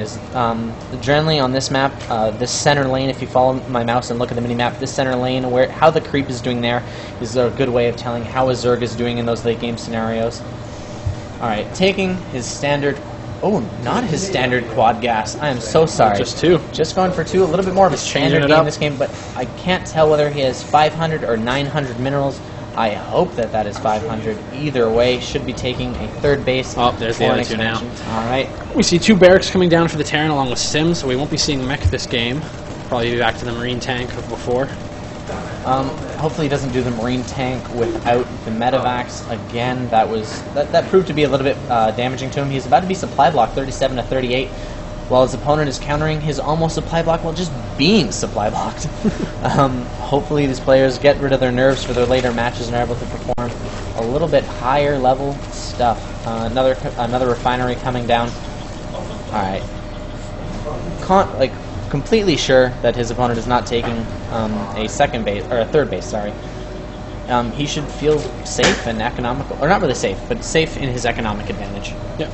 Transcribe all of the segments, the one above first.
is generally on this map, this center lane, if you follow my mouse and look at the mini-map, this center lane, how the creep is doing there is a good way of telling how a Zerg is doing in those late game scenarios. Alright, taking his standard... Oh, not his standard quad gas. I am so sorry. Just 2. Just going for 2. A little bit more of a standard game in this game, but I can't tell whether he has 500 or 900 minerals. I hope that that is 500. Either way, should be taking a third base. Oh, there's the other 2 now. Alright. We see 2 barracks coming down for the Terran along with Sims, so we won't be seeing mech this game. Probably be back to the Marine tank of before. Hopefully he doesn't do the Marine tank without the Medivacs. Again, that proved to be a little bit damaging to him. He's about to be supply blocked 37 to 38, while his opponent is countering his almost supply block while just being supply blocked. Hopefully these players get rid of their nerves for their later matches and are able to perform a little bit higher level stuff. Another refinery coming down. Alright. Completely sure that his opponent is not taking a second base, or a third base, sorry. He should feel safe and economical, or not really safe, but safe in his economic advantage. Yep.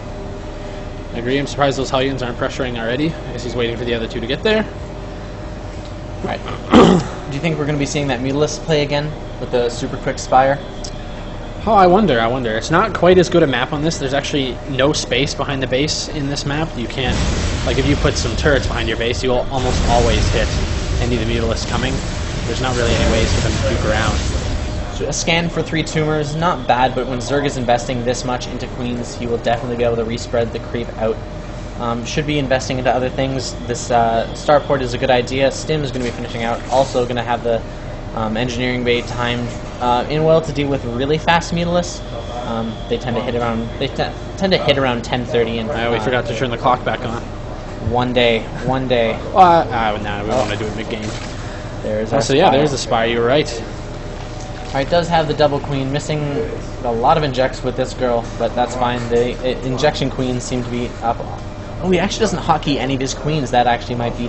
I agree. I'm surprised those Hellions aren't pressuring already, as he's waiting for the other 2 to get there. Right. Do you think we're going to be seeing that Mutalisk play again with the super quick Spire? Oh, I wonder. It's not quite as good a map on this. There's actually no space behind the base in this map. You can't, like if you put some turrets behind your base, you'll almost always hit any of the Mutalisks coming. There's not really any ways for them to duke around. So a scan for 3 tumors, not bad, but when Zerg is investing this much into Queens, he will definitely be able to respread the creep out. Should be investing into other things. This starport is a good idea. Stim is going to be finishing out. Also going to have the engineering bay timed in well to deal with really fast Mutalisks. They tend to hit around 10:30. And we forgot to turn the clock back on. One day. No, we want to do it mid-game. There's our so yeah, there's the Spire. You were right. Alright, does have the double queen, missing a lot of injects with this girl, but that's fine. The injection queens seem to be up. Oh, he actually doesn't hotkey any of his queens. That actually might be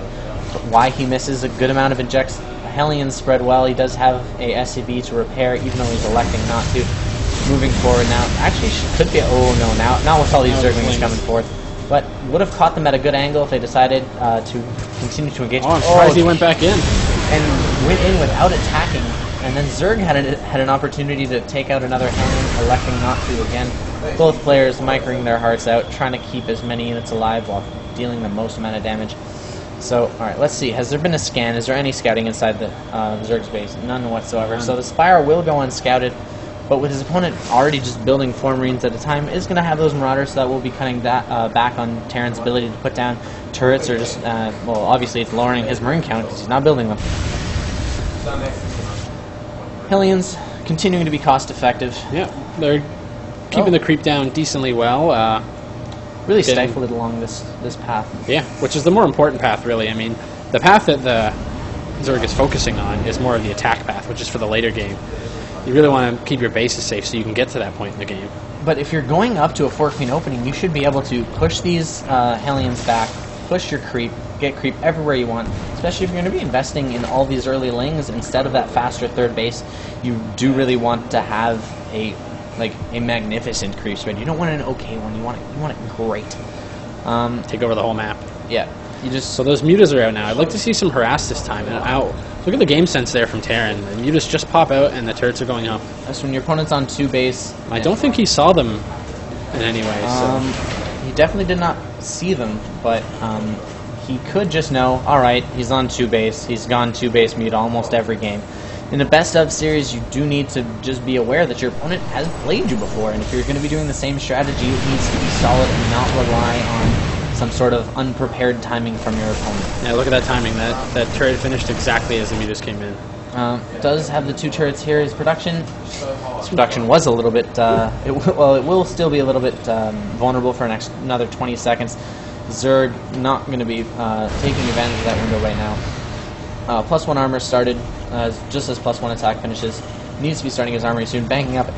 why he misses a good amount of injects. Hellions spread well. He does have a SCB to repair, even though he's electing not to. Moving forward now. Actually, could be. Oh no, now with all these Zerglings coming forth. But would have caught them at a good angle if they decided to continue to engage. Oh, I'm surprised he went back in. And went in without attacking. And then Zerg had an opportunity to take out another Hellion, electing not to again. Both players microing their hearts out, trying to keep as many units alive while dealing the most amount of damage. So, alright, let's see. Has there been a scan? Is there any scouting inside the Zerg's base? None whatsoever. So the Spire will go unscouted, but with his opponent already just building 4 Marines at a time, is going to have those Marauders, so that will be cutting back on Terran's ability to put down turrets, or just, well, obviously it's lowering his Marine count because he's not building them. Hellions continuing to be cost effective. Yeah, they're keeping the creep down decently well. Really stifled it along this path. Yeah, which is the more important path, really. I mean, the path that the Zerg is focusing on is more of the attack path, which is for the later game. You really want to keep your bases safe so you can get to that point in the game. But if you're going up to a 4-queen opening, you should be able to push these Hellions back, push your creep, get creep everywhere you want, especially if you're going to be investing in all these early lings instead of that faster third base. You do really want to have a magnificent creep spread. You don't want an okay one. You want it great. Take over the whole map. Yeah. So those mutas are out now. I'd like to see some harass this time. And look at the game sense there from Terran. The mutas just pop out and the turrets are going up. That's when your opponent's on 2 base. I don't think he saw them in any way. He definitely did not see them, but he could just know, alright, he's on 2 base. He's gone 2 base muta almost every game. In a best-of series, you do need to just be aware that your opponent has played you before, and if you're going to be doing the same strategy, it needs to be solid and not rely on some sort of unprepared timing from your opponent. Yeah, look at that timing. That turret finished exactly as the mutas came in. Does have the 2 turrets here. His production was a little bit, it will still be a little bit vulnerable for another 20 seconds. Zerg not going to be taking advantage of that window right now. +1 armor started, just as +1 attack finishes. Needs to be starting his armory soon, banking up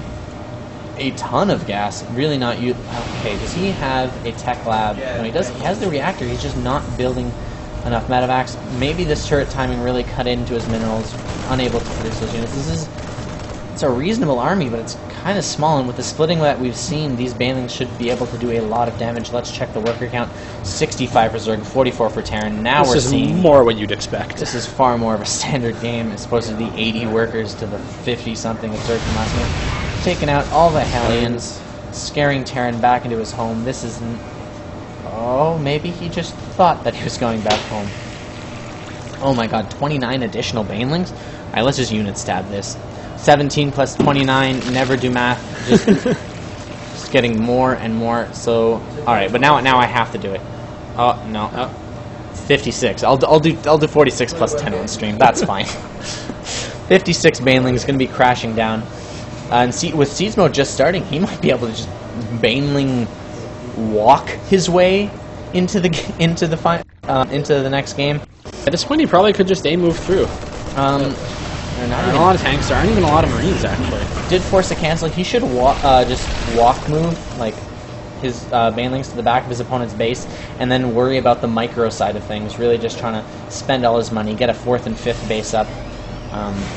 a ton of gas. Really not you. Okay, does he have a tech lab? No, he does. He has the reactor. He's just not building enough medevacs. Maybe this turret timing really cut into his minerals, unable to produce those units. It's it's a reasonable army, but it's kind of small, and with the splitting that we've seen, these Banelings should be able to do a lot of damage. Let's check the worker count. 65 for Zerg, 44 for Terran. Now we're seeing... This is more what you'd expect. This is far more of a standard game. It's supposed to be 80 workers to the 50-something of Zerg from last game. Taking out all the Hellions, scaring Terran back into his home. This is... Oh, maybe he just thought that he was going back home. Oh my god, 29 additional Banelings? Alright, let's just unit stab this. 17 plus 29, never do math. Just getting more and more. So, alright, but now I have to do it. Oh, no. Oh, 56. I'll do 46 plus 10 on stream. That's fine. 56 Banelings going to be crashing down. And with Siege Mode just starting, he might be able to just Baneling walk his way into the next game. At this point, he probably could just move through. There aren't a lot of tanks. There aren't even a lot of Marines, actually. Did force a cancel. He should just walk move, like his Banelings to the back of his opponent's base, and then worry about the micro side of things. Really just trying to spend all his money, get a 4th and 5th base up,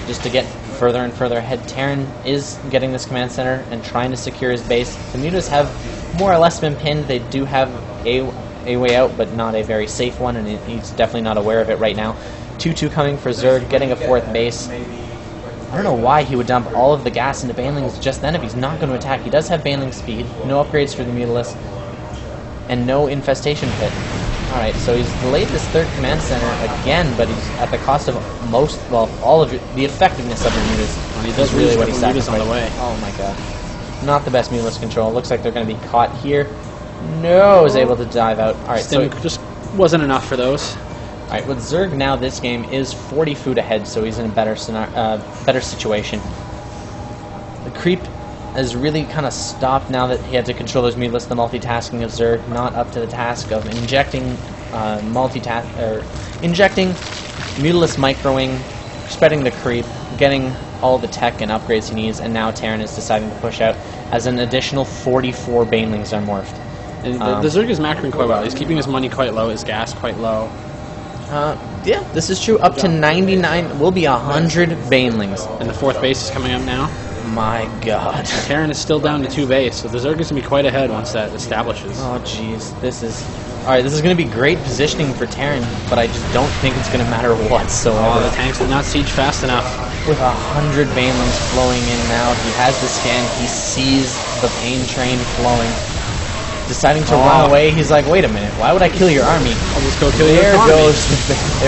just to get further and further ahead. Terran is getting this command center and trying to secure his base. The mutas have more or less been pinned. They do have a way out, but not a very safe one, and he's definitely not aware of it right now. 2-2 coming for Zerg, getting a 4th base. I don't know why he would dump all of the gas into Banelings just then if he's not going to attack. He does have Baneling speed, no upgrades for the Mutalisk, and no infestation pit. Alright, so he's delayed this 3rd command center again, but he's at the cost of all of the effectiveness of the mutas. He does really what he's he's sacrificing. on the way. Oh my god. Not the best Mutalisk control. Looks like they're going to be caught here. No, is able to dive out. Alright, so just wasn't enough for those. Alright, with Zerg now, this game is 40 food ahead, so he's in a better situation. The creep has really kind of stopped now that he had to control those Mutalisk. The multitasking of Zerg, not up to the task of injecting injecting Mutalisk microing, spreading the creep, getting all the tech and upgrades he needs, and now Terran is deciding to push out as an additional 44 Banelings are morphed. The Zerg is macroing quite well. He's keeping his money quite low, his gas quite low. Yeah, this is true. Up to 99, will be 100 Banelings. And the 4th base is coming up now. My god. Terran is still down to 2 base, so the Zerg is going to be quite ahead once that establishes. Oh, jeez. This is... Alright, this is going to be great positioning for Terran, but I just don't think it's going to matter whatsoever. Oh, the tanks did not siege fast enough. With 100 Banelings flowing in now, he has the scan, he sees the pain train flowing. Deciding to run away, he's like, wait a minute, why would I kill your army? I'll just go kill there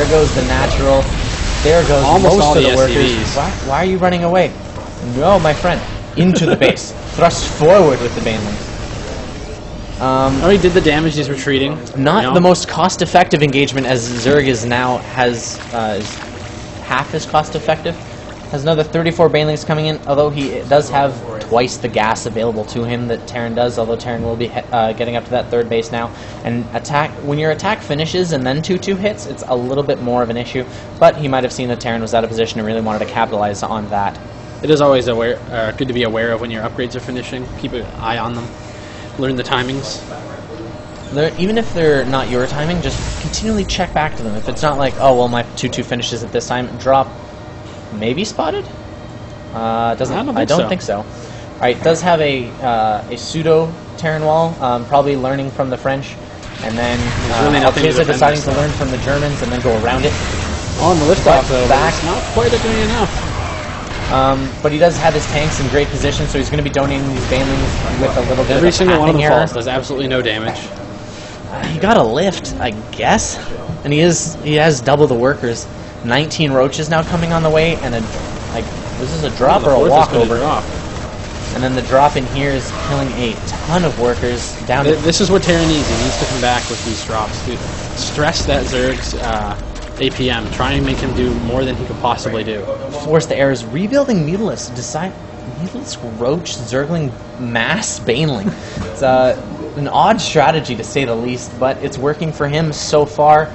goes the natural. There goes almost most all of the workers. SCVs. Why are you running away? No, my friend. Into the base. Thrust forward with the Banelings. Oh, he did the damage, he's retreating. Not the most cost-effective engagement, as Zerg is now is half as cost-effective. Has another 34 Banelings coming in, although he does have twice the gas available to him that Terran does, although Terran will be getting up to that 3rd base now. And when your attack finishes and then 2-2 hits, it's a little bit more of an issue, but he might have seen that Terran was out of position and really wanted to capitalize on that. It is always good to be aware of when your upgrades are finishing. Keep an eye on them. Learn the timings. Even if they're not your timing, just continually check back to them. If it's not like, oh, well, my 2-2 finishes at this time, drop... Maybe spotted? I don't think so. Alright, does have a pseudo Terran wall, probably learning from the French, and then Altezza deciding to learn from the Germans and then go around it. On the liftoff, though, back. It's not quite doing enough. But he does have his tanks in great position, so he's going to be donating these Banelings with a little bit Every of single one of them error. falls, does absolutely no damage. He got a lift, I guess, and he has double the workers. 19 roaches now coming on the way, and this is a drop or a walkover. And then the drop in here is killing a ton of workers down. This is what Terran needs. He needs to come back with these drops. Dude, stress that Zerg's APM. Try and make him do more than he could possibly do. Force the errors. Rebuilding Mutalisk. Mutalisk Roach Zergling Mass Baneling. It's an odd strategy to say the least, but it's working for him so far.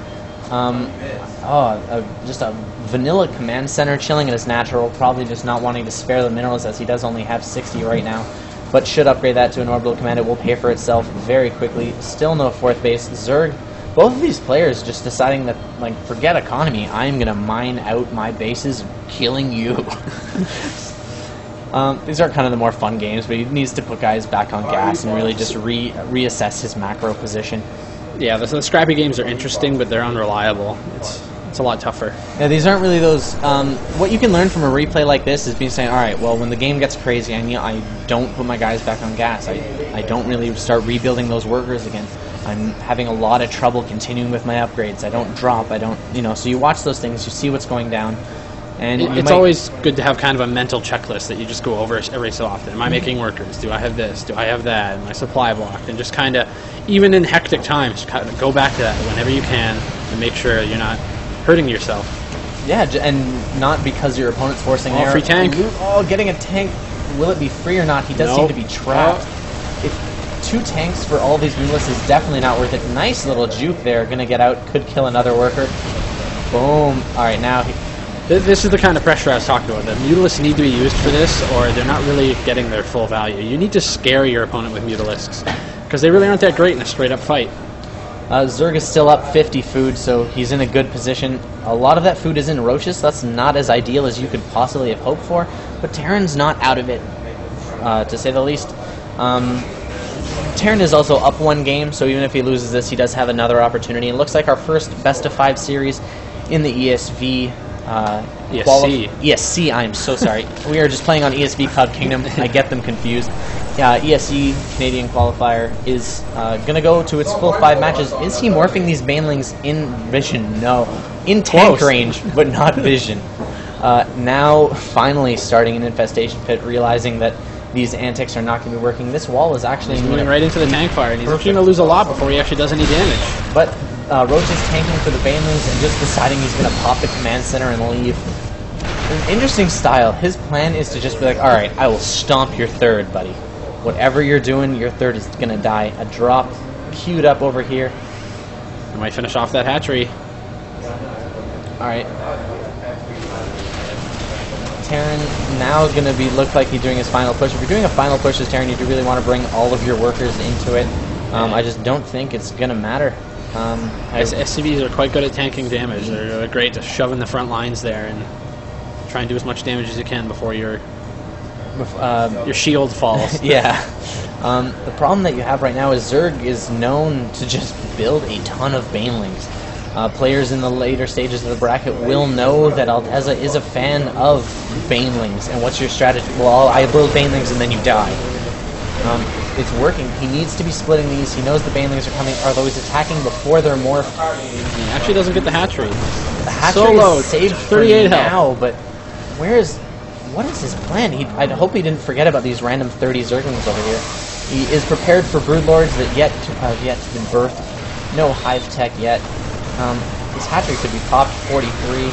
Just a vanilla command center chilling at his natural, probably just not wanting to spare the minerals as he does only have 60 right now, but should upgrade that to an orbital command. It will pay for itself very quickly. Still no 4th base. Zerg, both of these players just deciding that, like, forget economy, I'm going to mine out my bases, killing you. These are kind of the more fun games, but he needs to put guys back on gas and really just reassess his macro position. Yeah, the scrappy games are interesting, but they're unreliable. It's a lot tougher. Yeah, these aren't really those... what you can learn from a replay like this is being saying, all right, well, when the game gets crazy, I don't put my guys back on gas. I don't really start rebuilding those workers again. I'm having a lot of trouble continuing with my upgrades. I don't drop. I don't... So you watch those things, you see what's going down. And it's always good to have kind of a mental checklist that you just go over every so often. Am I making workers? Do I have this? Do I have that? Am I supply blocked? And just kind of, even in hectic times, kind of go back to that whenever you can and make sure you're not hurting yourself. Yeah, and not because your opponent's forcing error. Free tank. Oh, getting a tank. Will it be free or not? He does seem to be trapped. If 2 tanks for all these Mutalisks is definitely not worth it. Nice little juke there. Going to get out. Could kill another worker. Boom. All right, now... This is the kind of pressure I was talking about. The Mutalisks need to be used for this, or they're not really getting their full value. You need to scare your opponent with Mutalisks, because they really aren't that great in a straight-up fight. Zerg is still up 50 food, so he's in a good position. A lot of that food is in Roaches. That's not as ideal as you could possibly have hoped for, but Terran's not out of it, to say the least. Terran is also up 1 game, so even if he loses this, he does have another opportunity. It looks like our first best-of-5 series in the ESV... ESC, I'm so sorry. We are just playing on ESV Cloud Kingdom. I get them confused. ESC, Canadian Qualifier, is going to go to its full 5 matches. Is he morphing these Banelings in vision? No. In tank range, but not vision. Now, finally starting an infestation pit, realizing that these antics are not going to be working. This wall is actually... He's moving right into the tank fire, and he's actually going to lose a lot before he actually does any damage. But Roach is tanking for the Banelings and just deciding he's going to pop the command center and leave. An interesting style. His plan is to just be like, alright, I will stomp your third, buddy. Whatever you're doing, your third is going to die. A drop queued up over here. I might finish off that hatchery. Alright. Terran now going to look like he's doing his final push. If you're doing a final push as Terran, you do really want to bring all of your workers into it. I just don't think it's going to matter. SCVs are quite good at tanking damage. They're great to shove in the front lines there and try and do as much damage as you can before your shield falls. Yeah. The problem that you have right now is Zerg is known to just build a ton of Banelings. Players in the later stages of the bracket will know that Altezza is a fan of Banelings. And what's your strategy? Well, I build Banelings and then you die. It's working. He needs to be splitting these. He knows the Banelings are coming, although he's attacking before they're morphed. He actually doesn't get the hatchery. The hatchery is saved 38 for now, but what is his plan? I hope he didn't forget about these random 30 Zerglings over here. He is prepared for Broodlords that yet to be birthed. No Hive Tech yet. His hatchery could be popped, 43.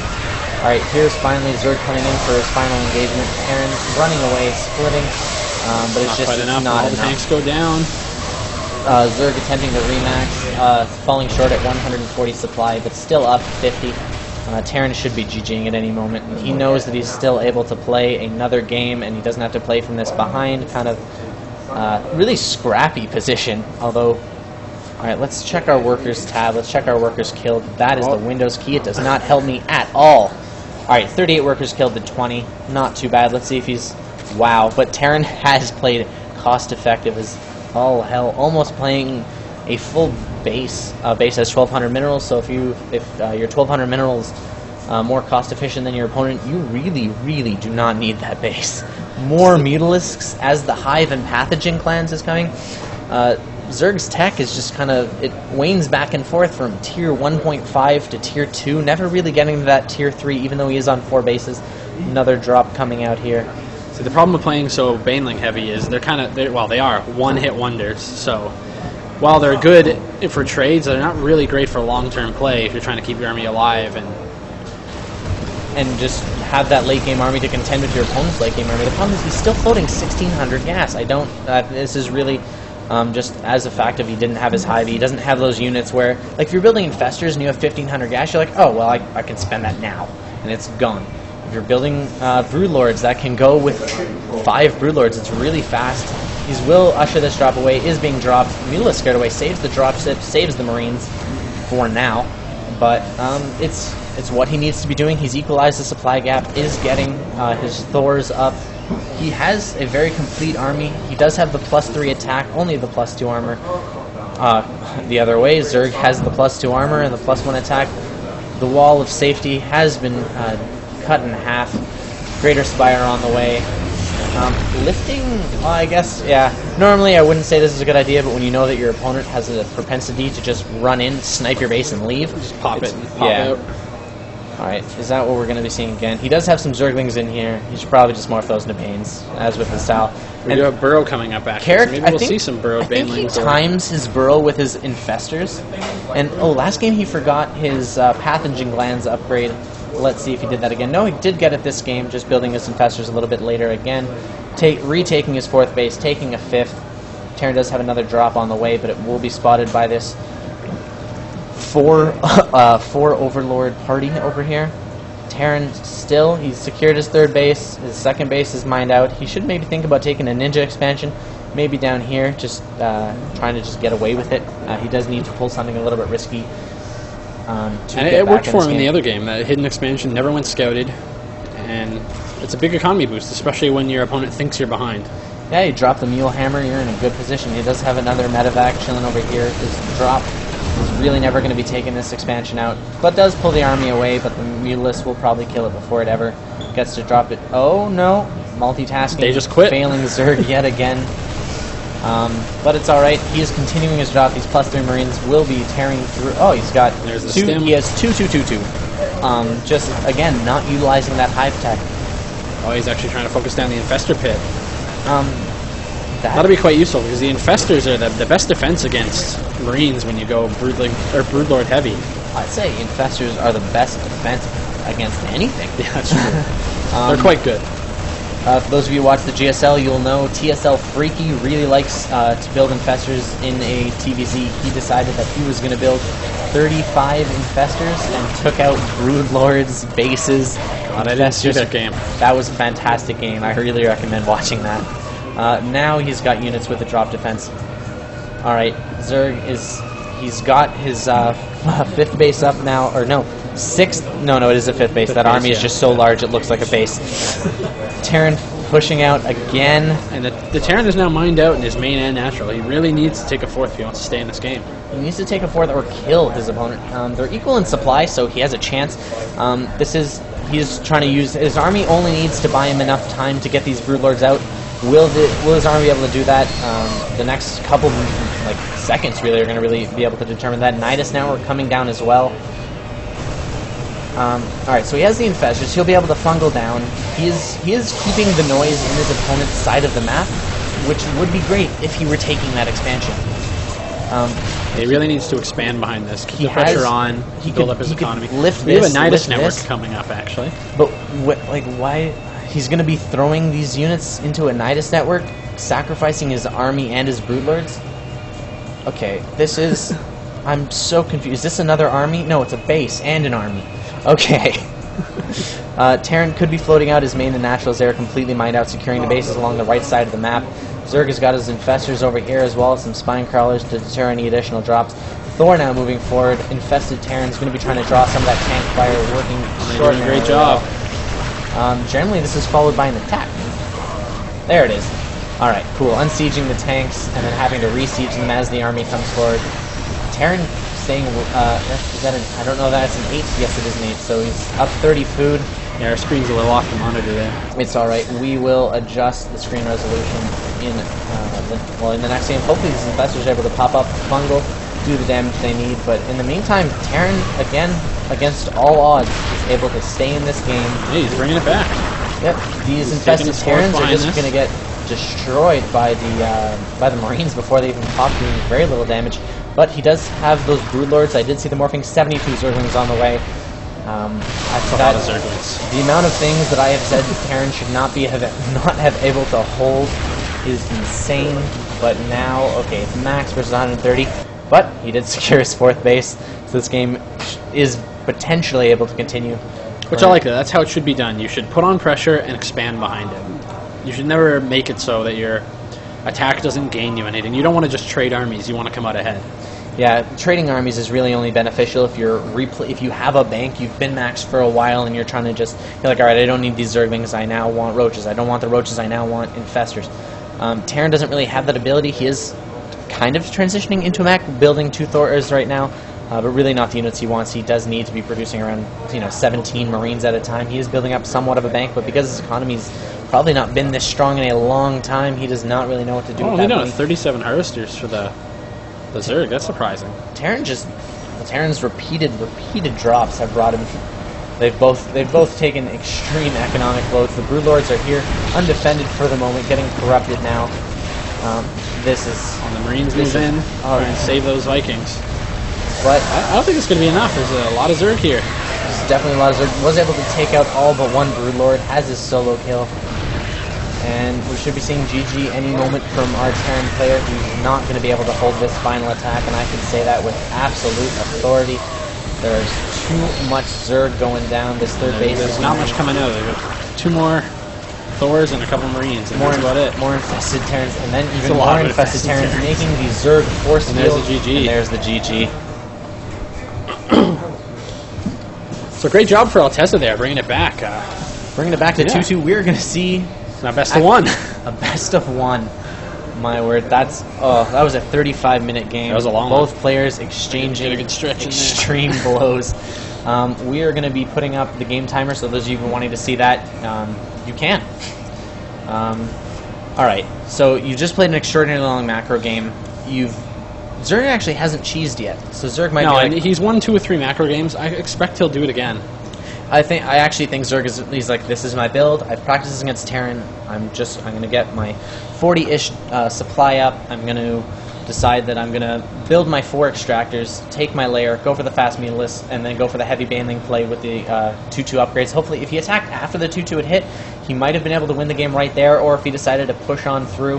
Alright, here's finally Zerg coming in for his final engagement. Terran running away, splitting. But it's just not enough. All the tanks go down. Zerg attempting to remax, falling short at 140 supply, but still up 50. Terran should be GGing at any moment. He knows that he's still able to play another game, and he doesn't have to play from this behind, kind of really scrappy position. Although, all right, let's check our workers tab. Let's check our workers killed. That is the Windows key. It does not help me at all. All right, 38 workers killed to 20. Not too bad. Let's see if he's... Wow, but Terran has played cost-effective as all hell, almost playing a full base. Base has 1,200 minerals, so if your 1,200 minerals more cost-efficient than your opponent, you really, really do not need that base. More Mutalisks as the Hive and Pathogen clans is coming. Zerg's tech is just kind of, it wanes back and forth from tier 1.5 to tier 2, never really getting to that tier 3, even though he is on 4 bases. Another drop coming out here. So the problem with playing so Baneling heavy is they are one-hit wonders. So while they're good for trades, they're not really great for long-term play if you're trying to keep your army alive and just have that late-game army to contend with your opponent's late-game army. The problem is he's still floating 1,600 gas. This is really just as a fact of he didn't have his Hive. He doesn't have those units where, like, if you're building Infestors and you have 1,500 gas, you're like, oh, well, I can spend that now, and it's gone. If you're building Broodlords, that can go with 5 Broodlords. It's really fast. He will usher this drop away, is being dropped. Mutalisk scared away, saves the dropship, saves the Marines for now. But it's what he needs to be doing. He's equalized the supply gap, is getting his Thors up. he has a very complete army. He does have the +3 attack, only the +2 armor. The other way, Zerg has the +2 armor and the +1 attack. The wall of safety has been cut in half. Greater Spire on the way. Lifting, well, I guess, yeah. Normally I wouldn't say this is a good idea, but when you know that your opponent has a propensity to just run in, snipe your base, and leave, just pop it and pop out. Alright, is that what we're going to be seeing again? He does have some Zerglings in here. He should probably just morph those into Banes, as with his style. We do have Burrow coming up, actually. So maybe we'll see some Burrow Banelings. I think he times his Burrow with his Infestors. And, last game he forgot his Pathogen Glands upgrade. Let's see if he did that again. No, he did get it this game, just building his Infestors a little bit later again. Retaking his 4th base, taking a 5th. Terran does have another drop on the way, but it will be spotted by this four Overlord party over here. Terran still, he's secured his 3rd base. His 2nd base is mined out. He should maybe think about taking a Ninja expansion. Maybe down here, just trying to just get away with it. He does need to pull something a little bit risky. And it worked for him in the other game. That hidden expansion never went scouted, and it's a big economy boost, especially when your opponent thinks you're behind. Yeah, you drop the Mule Hammer, you're in a good position. He does have another medevac chilling over here. His drop is really never going to be taking this expansion out, but does pull the army away, but the Mutalisk will probably kill it before it ever gets to drop it. Oh no, multitasking. They just quit. Failing Zerg yet again. But it's alright. He is continuing his drop. These +3 Marines will be tearing through. Oh, he's got There's the 2. stim. He has 2. Just, again, not utilizing that hive tech. Oh, he's actually trying to focus down the Infestor pit. That'll That'll be quite useful, because the Infestors are the best defense against Marines when you go Broodlord heavy. I'd say Infestors are the best defense against anything. Yeah, that's true. They're quite good. For those of you who watch the GSL, you'll know TSL Freaky really likes to build Infestors in a TVZ. He decided that he was going to build 35 Infestors and took out Broodlords, bases. I didn't see that game. That was a fantastic game. I really recommend watching that. Now he's got units with a drop defense. Alright, Zerg he's got his 5th base up now, or no, 6th, no, it is a 5th base. That army is just so large it looks like a base. Terran pushing out again. And the Terran is now mined out in his main and natural. He really needs to take a 4th if he wants to stay in this game. He needs to take a 4th or kill his opponent. They're equal in supply, so he has a chance. He's trying to use, his army only needs to buy him enough time to get these Broodlords out. Will his army be able to do that? The next couple seconds really are going to really be able to determine that. Nidus now are coming down as well. Alright, so he has the Infestors. He'll be able to fungal down. He is keeping the noise in his opponent's side of the map, which would be great if he were taking that expansion. He really needs to expand behind this. Keep the pressure on. Build up his economy. We have a Nidus network coming up, actually. But why? He's going to be throwing these units into a Nidus network, sacrificing his army and his Broodlords? Okay, this is... I'm so confused. Is this another army? No, it's a base and an army. Okay. Terran could be floating out his main and naturals there, completely mined out, securing the bases along the right side of the map. Zerg has got his Infestors over here as well as some Spine Crawlers to deter any additional drops. Thor now moving forward. Infested Terran's going to be trying to draw some of that tank fire, working short. Doing a great job. Generally, this is followed by an attack. There it is. Alright, cool. Unsieging the tanks and then having to re-siege them as the army comes forward. Terran staying... I don't know, that's an 8? Yes, it is an 8. So he's up 30 food. Yeah, our screen's a little off the monitor there. It's alright. We will adjust the screen resolution in the next game. Hopefully these Infestors are able to pop up, fungal, do the damage they need. But in the meantime, Terran, again, against all odds, is able to stay in this game. Hey, he's bringing it back. Yep, these infested Terrans are just going to get destroyed by the Marines before they even pop, doing very little damage. But he does have those Broodlords. I did see the morphing. 72 Zerglings on the way. That's a lot of Zerglings. The amount of things that I have said Terran should not have able to hold is insane. But now, okay, it's max versus 130. But he did secure his 4th base, so this game is potentially able to continue. Which I like that. That's how it should be done. You should put on pressure and expand behind it. You should never make it so that your attack doesn't gain you anything. You don't want to just trade armies. You want to come out ahead. Yeah, trading armies is really only beneficial if if you have a bank, you've been maxed for a while, and you're trying to just, you're like, all right, I don't need these Zerglings, I now want roaches. I don't want the roaches, I now want infestors. Terran doesn't really have that ability. He is kind of transitioning into a mech, building 2 Thors right now, but really not the units he wants. He does need to be producing around 17 Marines at a time. He is building up somewhat of a bank, but because his economy's probably not been this strong in a long time, he does not really know what to do with that money. 37 harvesters for the Zerg. That's surprising. Terran's repeated drops have brought him. They've both taken extreme economic blows. The Broodlords are here, undefended for the moment, getting corrupted now. This is on the Marines move in and save those Vikings. But I don't think it's going to be enough. There's a lot of Zerg here. There's definitely a lot of Zerg. Was able to take out all but one Broodlord, has his solo kill. And we should be seeing GG any moment from our Terran player. He's not going to be able to hold this final attack, and I can say that with absolute authority. There's too much Zerg going down. This third base. There's not much coming out. There's 2 more Thors and a couple Marines, and that's about it. More infested Terrans, and then even more infested Terrans, making the Zerg force field. There's the GG. And there's the GG. So great job for Altezza there, bringing it back. Bringing it back to 2-2. We're going to see a best of 1. A best of 1. My word, that was a 35-minute game. That was a long Both one. Players exchanging extreme blows. We are going to be putting up the game timer, so those of you who are wanting to see that, you can. All right, so you just played an extraordinarily long macro game. Zerg actually hasn't cheesed yet, so Zerg might be like... he's won 2 or 3 macro games. I expect he'll do it again. I actually think Zerg he's like, this is my build. I've practiced against Terran. I'm going to get my 40-ish supply up. I'm going to decide that I'm going to build my 4 extractors, take my layer, go for the fast meterless, and then go for the heavy banding play with the 2-2 upgrades. Hopefully, if he attacked after the 2-2 had hit, he might have been able to win the game right there, or if he decided to push on through.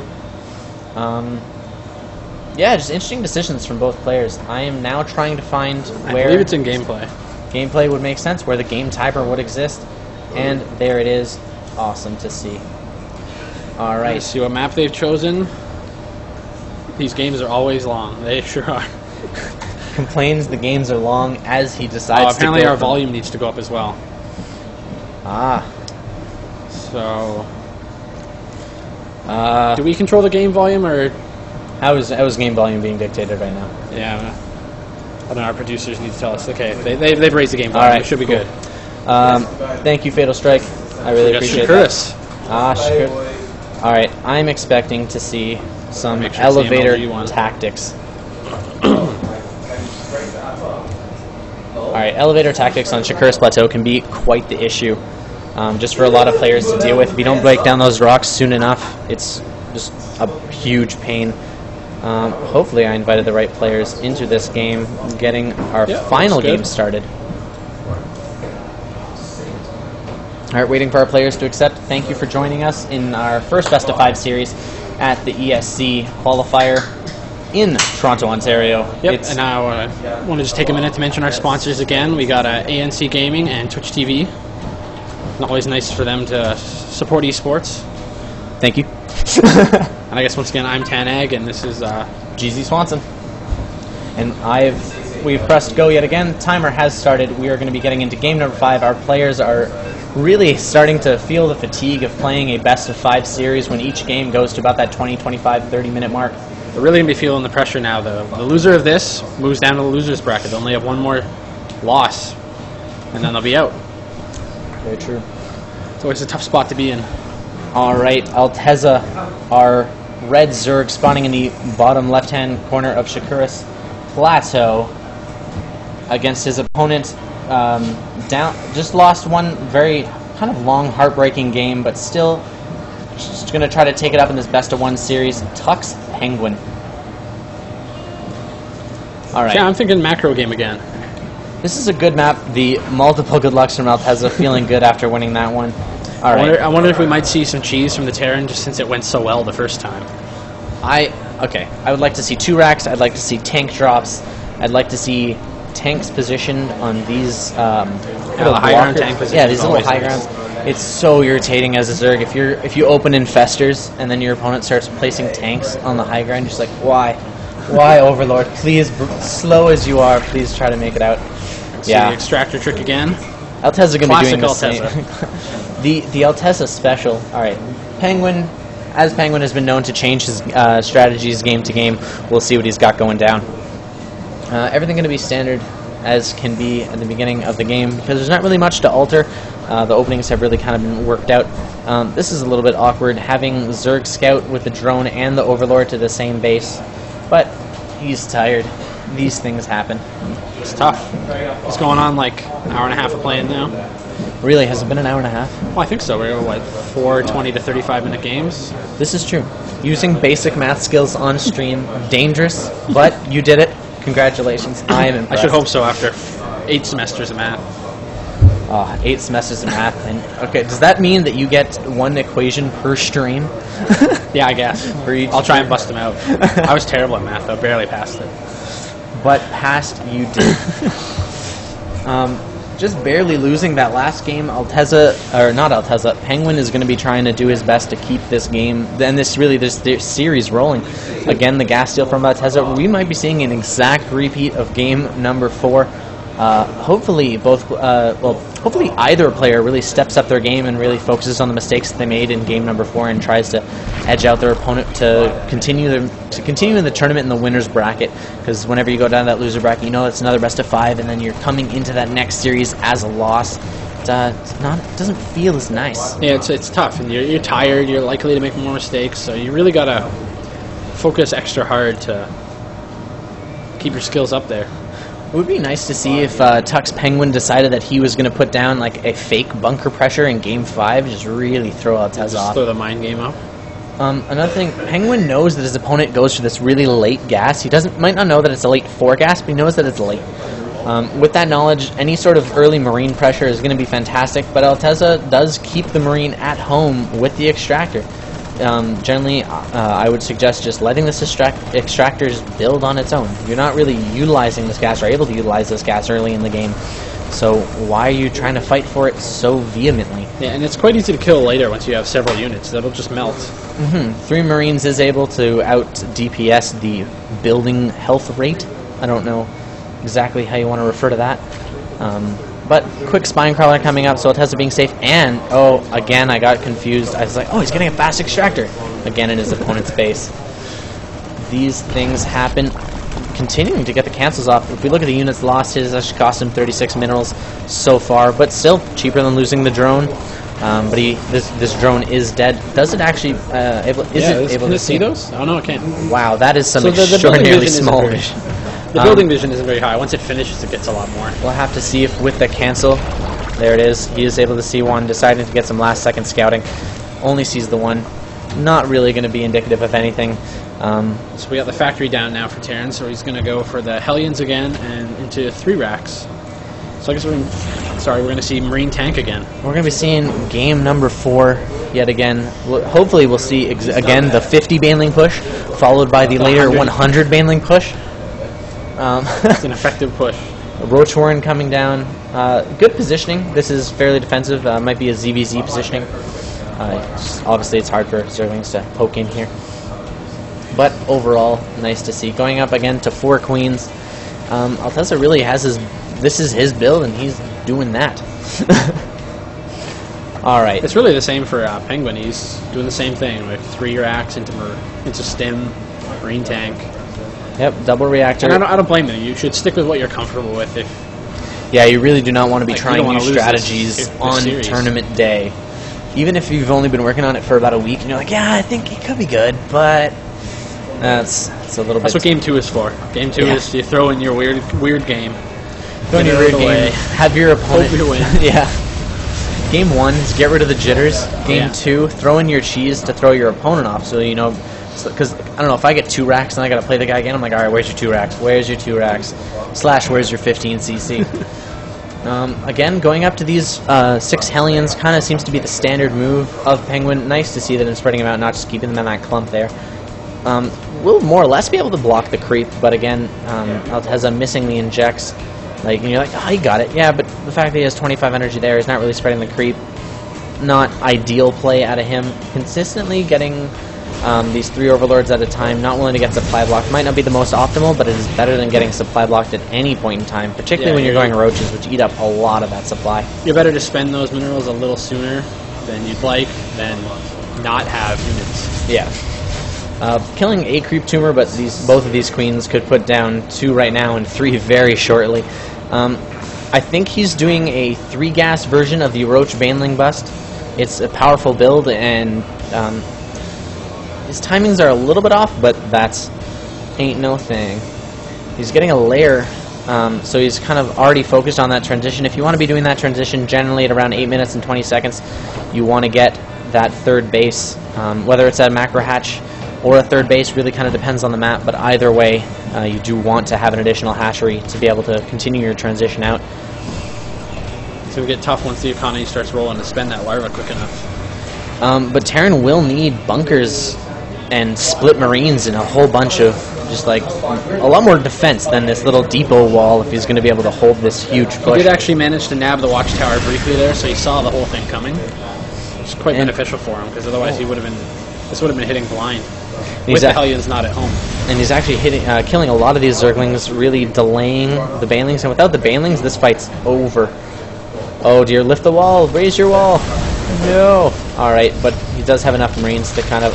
Yeah, just interesting decisions from both players. I am now trying to find where... I believe it's in gameplay. Gameplay would make sense, where the game timer would exist. And there it is. Awesome to see. Alright. Let's see what map they've chosen. These games are always long. They sure are. Complains the games are long as he decides apparently to go our volume needs to go up as well. So... do we control the game volume, or... How is game volume being dictated right now? Yeah, I don't know, our producers need to tell us. Okay, they've raised the game volume. Right, it should be cool. good. Thank you, Fatal Strike. I really appreciate Chris. that. Shakur. Alright, I'm expecting to see some elevator tactics. Alright, elevator tactics on Shakur's Plateau can be quite the issue. Just for a lot of players to deal with. If you don't break down those rocks soon enough, it's just a huge pain. Hopefully I invited the right players into this game, getting our final game started. Alright, waiting for our players to accept. Thank you for joining us in our first Best of 5 series at the ESC Qualifier in Toronto, Ontario. Yep, and I want to just take a minute to mention our sponsors again. We got ANC Gaming and Twitch TV. Always nice for them to support esports. Thank you. And I guess once again, I'm Tanag, and this is GZ Swanson. And we've pressed go yet again. Timer has started. We are going to be getting into game number 5. Our players are really starting to feel the fatigue of playing a best of 5 series when each game goes to about that 20, 25, 30-minute mark. We're really going to be feeling the pressure now, though. The loser of this moves down to the loser's bracket. They'll only have one more loss, and then they'll be out. Very true. It's always a tough spot to be in. Alright, Altezza, our red Zerg, spawning in the bottom left-hand corner of Shakur's Plateau against his opponent. Just lost one very kind of long, heartbreaking game, but still just going to try to take it up in this best of 1 series. TUXPenguin. Alright. Yeah, I'm thinking macro game again. This is a good map. The multiple good lucks from Altezza, feeling good after winning that one. All right. I wonder if we might see some cheese from the Terran, just since it went so well the first time. I would like to see 2 racks. I'd like to see tank drops. I'd like to see tanks positioned on these little high ground tank positions. Yeah, these little high grounds. It's so irritating as a Zerg if you open infestors and then your opponent starts placing tanks on the high ground. Just like, why Why, Overlord? Please, slow as you are, please try to make it out. Let's see the extractor trick again. Altezza going to be doing the Altezza. same. the Altezza special. All right, Penguin. As Penguin has been known to change his strategies game to game, we'll see what he's got going down. Everything going to be standard as can be at the beginning of the game because there's not really much to alter. The openings have really kind of been worked out. This is a little bit awkward, having Zerg scout with the drone and the Overlord to the same base, but he's tired. These things happen. It's tough. It's going on like an hour and a half of playing now. Really, has it been an hour and a half? Well, I think so. We're what, 4 20 to 35-minute games? This is true. Using basic math skills on stream, dangerous, but you did it. Congratulations. I am impressed. I should hope so after 8 semesters of math. 8 semesters of math. And okay, does that mean that you get 1 equation per stream? Yeah, I guess. For each I'll try and bust them out. I was terrible at math, though. Barely passed it. But passed you did. Just barely losing that last game. Altezza, or not Altezza, Penguin is going to be trying to do his best to keep this game and this series rolling. Again, the gas steal from Altezza. We might be seeing an exact repeat of game number 4. Hopefully, hopefully either player really steps up their game and really focuses on the mistakes that they made in game number 4 and tries to edge out their opponent to continue in the tournament in the winners bracket. Because whenever you go down that loser bracket, you know it's another best of 5, and then you're coming into that next series as a loss. It doesn't feel as nice. Yeah, it's tough, and you're tired. You're likely to make more mistakes, so you really gotta focus extra hard to keep your skills up there. It would be nice to see if TUXPenguin decided that he was going to put down like a fake bunker pressure in Game 5, just really throw Altezza off. Throw the mind game up. Another thing, Penguin knows that his opponent goes for this really late gas. He might not know that it's a late 4 gas, but he knows that it's late. With that knowledge, any sort of early Marine pressure is going to be fantastic, but Altezza does keep the Marine at home with the extractor. Generally, I would suggest just letting this extractors build on its own. You're not really utilizing this gas or able to utilize this gas early in the game, so why are you trying to fight for it so vehemently? Yeah, and it's quite easy to kill later once you have several units. That'll just melt. 3 Marines is able to out-DPS the building health rate. I don't know exactly how you want to refer to that. But quick spine crawler coming up, so Altezza being safe, and, oh, again, I got confused. I was like, oh, he's getting a fast extractor. Again in his opponent's base. These things happen, continuing to get the cancels off. If we look at the units lost, his actually cost him 36 minerals so far, but still cheaper than losing the drone. But this drone is dead. Does it actually, able to see those? Oh, no, it can't. Wow, that is some extraordinarily small vision. The building vision isn't very high. Once it finishes, it gets a lot more. We'll have to see if with the cancel, there it is, he is able to see one, deciding to get some last-second scouting. Only sees the one. Not really going to be indicative of anything. So we got the factory down now for Terran, so he's going to go for the Hellions again and into 3 racks. So I guess we're going to see Marine tank again. We're going to be seeing game number 4 yet again. Hopefully we'll see again the 50 baneling push, followed by the later 100 baneling push. It's an effective push. Roach Warren coming down. Good positioning. This is fairly defensive. Might be a ZVZ positioning. Obviously, it's hard for Zerglings to poke in here. But overall, nice to see. Going up again to 4 queens. Altezza really has his... This is his build, and he's doing that. All right. It's really the same for Penguin. He's doing the same thing, like 3 racks into stim, Marine tank. Yep, double reactor. And I don't blame them. You should stick with what you're comfortable with. Yeah, you really do not want to be trying new strategies on tournament day. Even if you've only been working on it for about a week, and you're like, yeah, I think it could be good, but it's a little bit... That's what Game 2 is for. Game 2 is you throw in your weird game. Throw in your weird game, have your opponent... Hope you win. Yeah. Game 1 is get rid of the jitters. Game 2, throw in your cheese to throw your opponent off, so you know... Because, I don't know, if I get 2 racks and I gotta play the guy again, I'm like, alright, where's your 2 racks? Where's your 2 racks? / where's your 15 CC? Again, going up to these 6 Hellions kind of seems to be the standard move of Penguin. Nice to see that I'm spreading them out, not just keeping them in that clump there. Will more or less be able to block the creep, but again, Altezza missing the injects. Like, and you're like, oh, he got it. Yeah, but the fact that he has 25 energy there is not really spreading the creep. Not ideal play out of him. Consistently getting these 3 overlords at a time, not willing to get supply blocked. Might not be the most optimal, but it is better than getting supply blocked at any point in time, particularly when you're going roaches, which eat up a lot of that supply. You're better to spend those minerals a little sooner than you'd like, than not have units. Yeah. Killing a creep tumor, but both of these queens could put down 2 right now and 3 very shortly. I think he's doing a 3-gas version of the Roach Baneling bust. It's a powerful build, and his timings are a little bit off, but that's ain't no thing. He's getting a layer, so he's kind of already focused on that transition. If you want to be doing that transition, generally at around 8 minutes and 20 seconds, you want to get that 3rd base. Whether it's at a macro hatch or a 3rd base really kind of depends on the map, but either way, you do want to have an additional hatchery to be able to continue your transition out. It's going to get tough once the economy starts rolling to spend that larva quick enough. But Terran will need bunkers and split marines and a whole bunch of just like a lot more defense than this little depot wall if he's going to be able to hold this huge push. He did actually manage to nab the watchtower briefly there, so he saw the whole thing coming. It's quite beneficial for him, because otherwise he would have been. This would have been hitting blind. With the Hellions not at home. And he's actually killing a lot of these Zerglings, really delaying the Banelings. And without the Banelings, this fight's over. Oh dear, lift the wall, raise your wall. No. Alright, but he does have enough Marines to kind of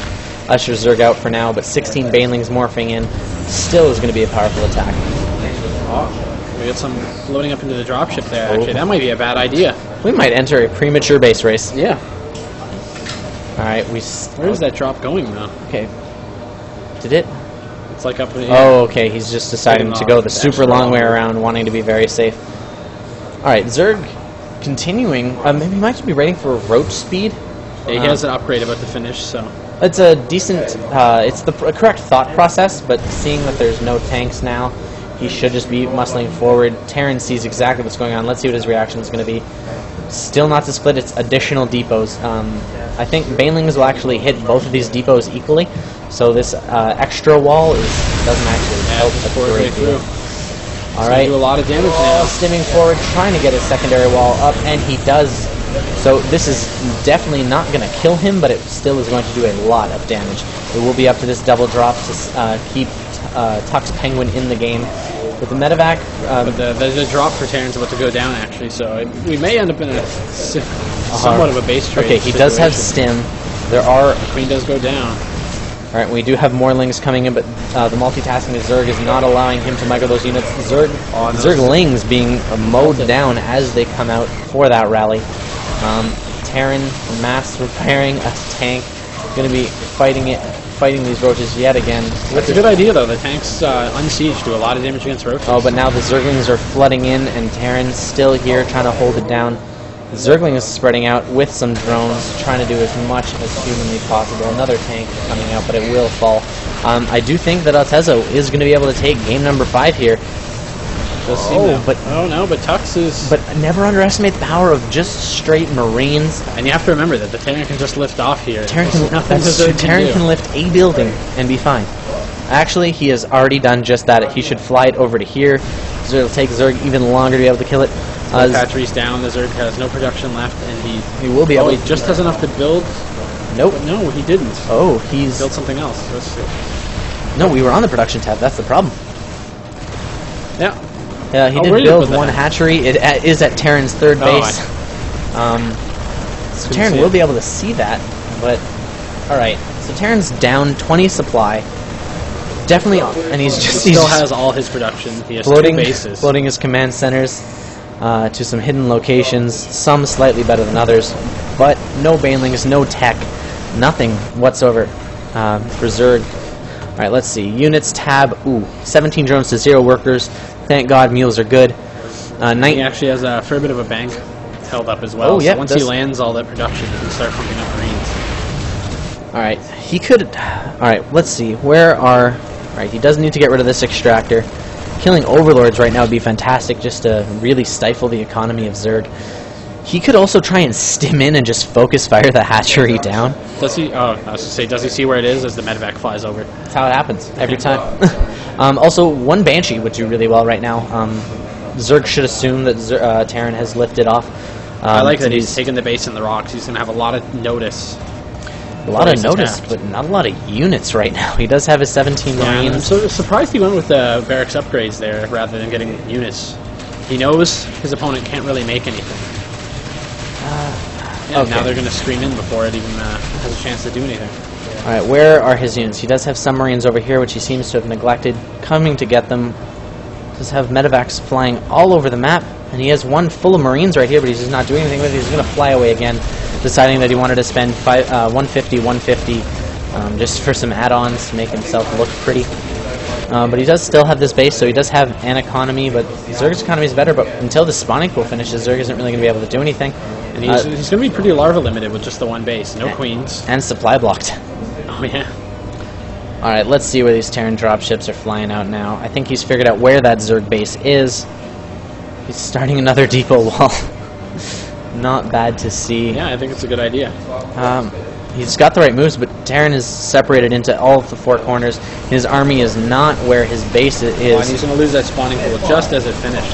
usher Zerg out for now, but 16 Banelings morphing in still is going to be a powerful attack. Oh, we got some loading up into the dropship there, actually. That might be a bad idea. We might enter a premature base race. Yeah. Alright, where's that drop going, though? Okay. Did it? It's like up in the Oh, okay, he's just deciding to go the super long way around, wanting to be very safe. Alright, Zerg continuing. Maybe he might be waiting for roach speed. Yeah, he has an upgrade about to finish, so... It's a decent... it's the correct thought process, but seeing that there's no tanks now, he should just be muscling forward. Terran sees exactly what's going on. Let's see what his reaction is going to be. Still not to split, it's additional depots. I think Banelings will actually hit both of these depots equally, so this extra wall doesn't actually help a great deal. Alright, do a lot of damage now. Stimming forward, trying to get his secondary wall up, and he does. So this is definitely not going to kill him, but it still is going to do a lot of damage. It will be up to this double drop to keep TUXPenguin in the game. With the medevac... but the drop for Terran's about to go down, actually, so we may end up in a somewhat of a base trade. Okay, he does have stim. The Queen does go down. Alright, we do have more lings coming in, but the multitasking of Zerg is not allowing him to micro those units. Zerglings being mowed down as they come out for that rally. Terran mass repairing a tank. Going to be fighting these roaches yet again. That's a good idea, though. The tanks unsieged do a lot of damage against roaches. Oh, but now the Zerglings are flooding in, and Terran's still here trying to hold it down. The Zergling is spreading out with some drones, trying to do as much as humanly possible. Another tank coming out, but it will fall. I do think that Altezza is going to be able to take game number 5 here. But Tux is... But never underestimate the power of just straight Marines. And you have to remember that the Terran can just lift off here. Terran can lift a building and be fine. Actually, he has already done just that. He should fly it over to here. It'll take Zerg even longer to be able to kill it. Hatchery's down. The Zerg has no production left, and he will be able to... he just has enough to build? Nope. But no, he didn't. Oh, he's... built something else. No, we were on the production tab. That's the problem. Yeah. Yeah, he did build one hatchery. It is at Terran's 3rd base. So Terran will be able to see that, but... Alright, so Terran's down 20 supply. Definitely, and he still has all his production. He has 2 bases. Floating his command centers to some hidden locations, some slightly better than others, but no Banelings, no tech, nothing whatsoever for Zerg. Alright, let's see. Units tab, 17 drones to 0 workers. Thank God mules are good. He actually has a fair bit of a bank held up as well. Oh, yeah, so once he lands all that production, he can start pumping up Marines. Alright, he could... Alright, let's see. Where are... Alright, he does need to get rid of this extractor. Killing overlords right now would be fantastic just to really stifle the economy of Zerg. He could also try and stim in and just focus fire the hatchery down. Does he? Oh, I was going to say, does he see where it is as the medevac flies over? That's how it happens every time. Also, one Banshee would do really well right now. Zerg should assume that Terran has lifted off. I like that he's taken the base in the rocks. He's going to have a lot of notice. A lot of notice, but not a lot of units right now. He does have his 17 Marines. I'm so surprised he went with the barracks upgrades there rather than getting units. He knows his opponent can't really make anything. Okay. Now they're going to stream in before it even has a chance to do anything. Alright, where are his units? He does have some Marines over here, which he seems to have neglected. Coming to get them. Does have medevacs flying all over the map. And he has one full of Marines right here, but he's just not doing anything with it. He's going to fly away again, deciding that he wanted to spend 150 just for some add-ons to make himself look pretty. But he does still have this base, so he does have an economy, but Zerg's economy is better, but until the spawning pool finishes, Zerg isn't really going to be able to do anything. And he's going to be pretty larva limited with just the one base, no queens. And supply blocked. Oh, yeah. Alright, let's see where these Terran dropships are flying out now. I think he's figured out where that Zerg base is. He's starting another depot wall. Not bad to see. Yeah, I think it's a good idea. He's got the right moves, but Terran is separated into all of the four corners. His army is not where his base is. Oh, and he's going to lose that spawning pool just as it finished.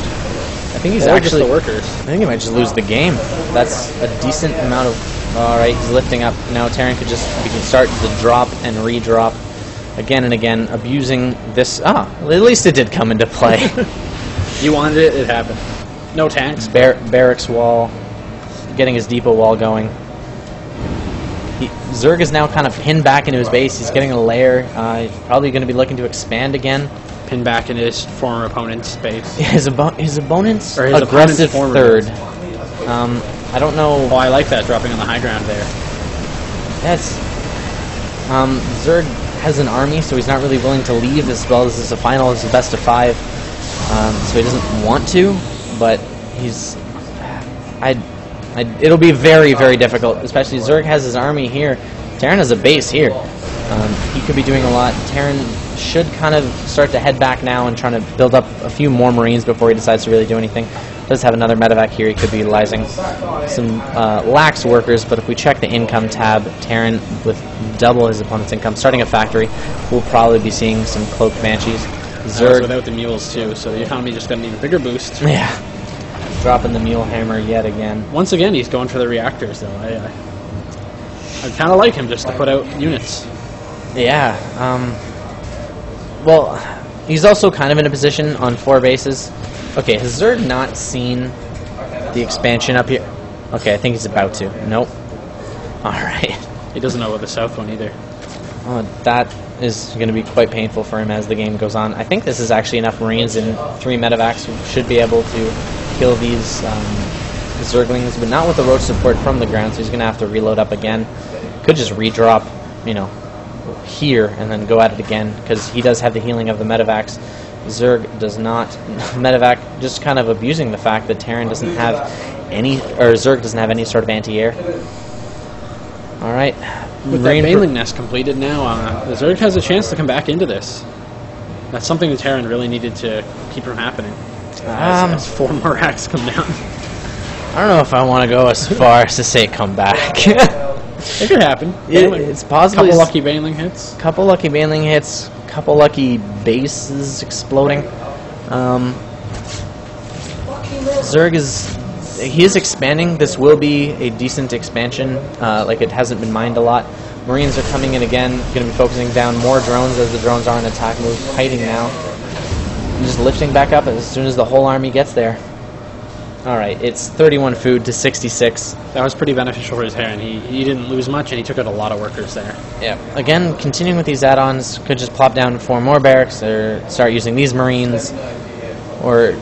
I think he's actually just the workers. I think he might just lose the game. That's a decent amount of. All right, he's lifting up now. Terran could start to drop and redrop again and again, abusing this. At least it did come into play. You wanted it, it happened. No tanks. Barracks wall, getting his depot wall going. Zerg is now kind of pinned back into his base. He's getting a lair. He's probably going to be looking to expand again. Pinned back in his former opponent's base. His opponent's aggressive third. I don't know. Oh, I like that, dropping on the high ground there. Yes. Zerg has an army, so he's not really willing to leave as well as this is a final. This is a best of 5. So he doesn't want to, but he's... it'll be very, very difficult, especially Zerg has his army here. Terran has a base here. He could be doing a lot. Terran should kind of start to head back now and trying to build up a few more Marines before he decides to really do anything. Does have another medevac here. He could be utilizing some lax workers, but if we check the income tab, Terran with double his opponent's income, starting a factory, we'll probably be seeing some cloaked banshees. Zerg without the mules too, so the economy just got an even bigger boost. Yeah, dropping the mule hammer yet again. Once again, he's going for the reactors though. I kind of like him just to put out units. Yeah. Well, he's also kind of in a position on 4 bases. Okay, has Zerg not seen the expansion up here? Okay, I think he's about to. Nope. Alright. He doesn't know about the south one either. Oh, that is going to be quite painful for him as the game goes on. I think this is actually enough Marines and 3 medevacs who should be able to kill these Zerglings, but not with the roach support from the ground, so he's going to have to reload up again. Could just redrop, here and then go at it again, because he does have the healing of the medevacs. Zerg does not. Medevac just kind of abusing the fact that Terran doesn't have any, or Zerg doesn't have any sort of anti-air. Alright. With that Baneling nest completed now, the Zerg has a chance to come back into this. That's something the Terran really needed to keep from happening. As 4 more racks come down. I don't know if I want to go as far as to say come back. It could happen. It's possible. Couple lucky Baneling hits. Couple lucky Baneling hits. Couple lucky bases exploding. Zerg is expanding. This will be a decent expansion. Like it hasn't been mined a lot. Marines are coming in again. Going to be focusing down more drones as the drones are on attack move. Hiding now. And just lifting back up as soon as the whole army gets there. Alright, it's 31 food to 66. That was pretty beneficial for his Terran. He didn't lose much, and he took out a lot of workers there. Yeah. Again, continuing with these add-ons, could just plop down 4 more barracks, or start using these Marines, or...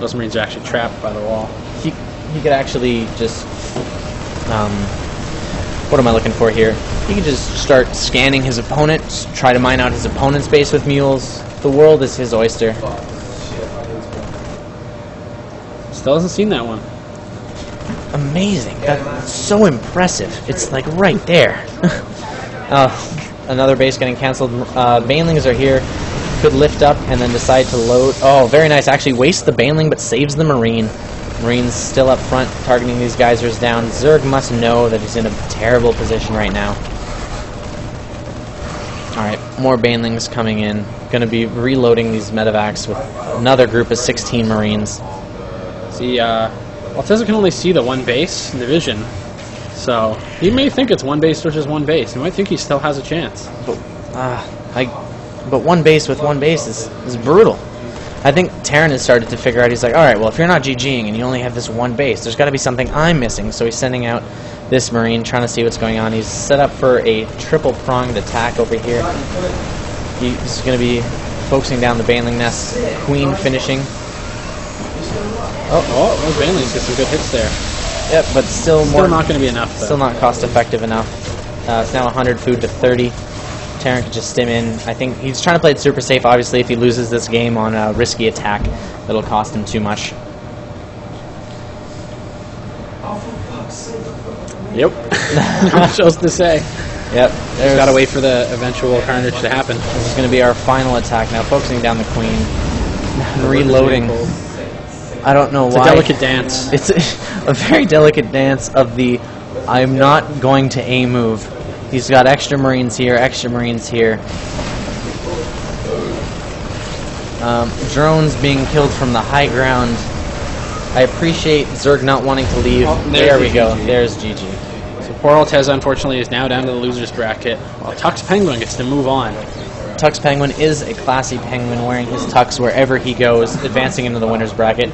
Those Marines are actually trapped by the wall. He could actually just... what am I looking for here? He could just start scanning his opponent, try to mine out his opponent's base with mules. The world is his oyster. Still hasn't seen that one. Amazing. That's so impressive. It's like right there. Another base getting cancelled. Banelings are here. Could lift up and then decide to load. Oh, very nice. Actually wastes the Baneling but saves the Marine. Marine's still up front targeting these geysers down. Zerg must know that he's in a terrible position right now. Alright, more Banelings coming in. Gonna be reloading these medevacs with another group of 16 Marines. See, Altezza can only see the one base in the vision. So he may think it's one base versus one base. He might think he still has a chance. But one base with one base is brutal. I think Terran has started to figure out, he's like, alright, well, if you're not GGing and you only have this one base, there's got to be something I'm missing. So he's sending out this Marine, trying to see what's going on. He's set up for a triple-pronged attack over here. He's going to be focusing down the Baneling Nest. Queen finishing. Those Banelings get some good hits there. Yep, but still not going to be enough, though. Still not cost-effective enough. It's now 100 food to 30. Terran can just stim in. I think he's trying to play it super safe. Obviously, if he loses this game on a risky attack, it'll cost him too much. Yep. Not much else to say. Yep. Just got to wait for the eventual carnage to happen. This is going to be our final attack now, focusing down the Queen. Reloading. I don't know why. It's a delicate dance. It's a very delicate dance of the I'm not going to A move. He's got extra Marines here, extra Marines here. Drones being killed from the high ground. I appreciate Zerg not wanting to leave. There we go. There's GG. So poor Altezza, unfortunately, is now down to the loser's bracket, while TUXPenguin gets to move on. TUXPenguin is a classy penguin wearing his tux wherever he goes, advancing into the winner's bracket.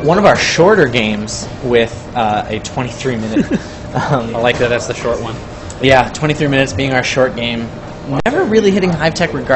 One of our shorter games with a 23-minute... I like that that's the short one. Yeah, 23 minutes being our short game. Never really hitting hive tech regardless.